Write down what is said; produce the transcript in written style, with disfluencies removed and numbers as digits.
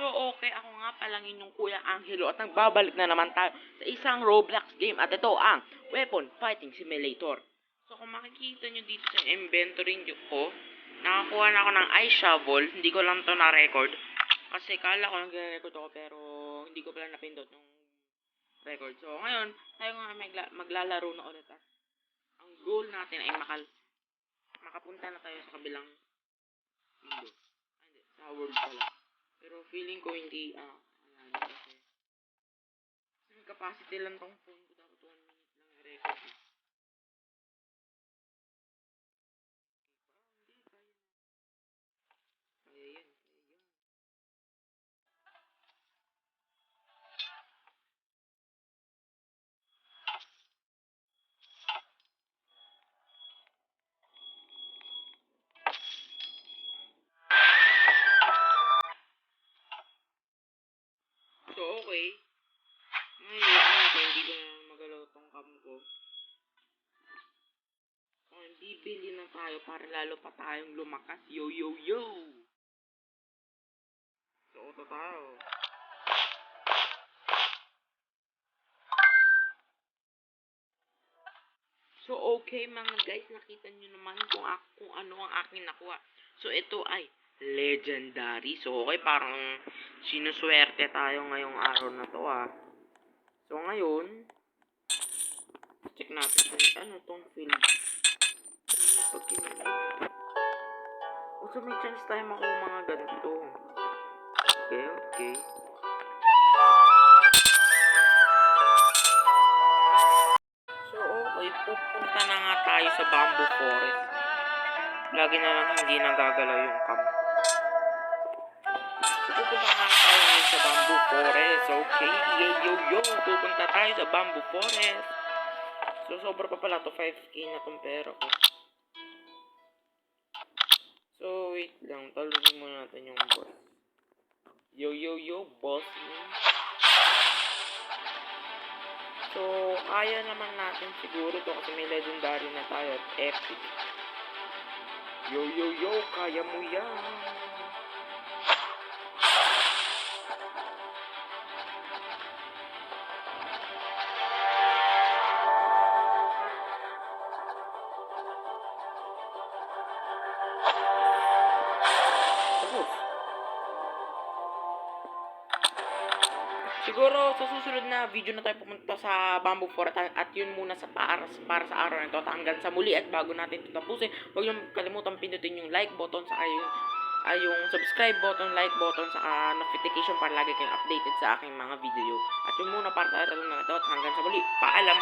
So okay, ako nga palang inyong Kuya Angelo at nagbabalik na naman tayo sa isang Roblox game at ito ang Weapon Fighting Simulator. So kung makikita nyo dito sa inventory nyo ko, nakakuha na ako ng ice shovel, hindi ko lang to na-record. Kasi kala ko nagre-record ako pero hindi ko pala napindot yung record. So ngayon, tayo nga maglalaro na ulit. Ang goal natin ay makapunta na tayo sa kabilang mundo. Hindi, sa world pala. Pero feeling ko hindi, ayan, kasi yung capacity lang tong phone ko, dapat 1 minute lang yung record. Hindi, kaya. Kaya yan, kaya yan. So, okay. Ngayon, hindi ko na magalaw tong cam ko. Bibili na tayo para lalo pa tayong lumakas. Yo, yo, yo! So, auto tayo. So, okay mga guys, nakita nyo naman kung ano ang aking nakuha. So, ito ay legendary. So, okay, parang sinuswerte tayo ngayong araw na to, So, ngayon, check natin ano tong field. So, may chance tayo makuha mga ganito. Okay, okay. So, okay, pupunta na nga tayo sa bamboo forest. Lagi na lang hindi nagagalaw yung cam. Pupunta nga tayo ngayon sa bamboo forest. Okay, yo, pupunta tayo sa bamboo forest. So, sobra pa pala to, 5k na tong pera ko. So, wait lang, talunin muna natin yung boss. Yo, boss. So, kaya naman natin siguro to kasi may legendary na tayo at epic. Yo, kaya mo yan. Siguro sa susunod na video na tayo pumunta sa bamboo forest at yun muna para sa araw na ito. Hanggang sa muli at bago natin ito tapusin, huwag niyong kalimutan pindutin yung like button sa yung subscribe button, like button, sa notification para lagi kayong updated sa aking mga video. At yun muna para sa araw na ito at hanggang sa muli. Paalam!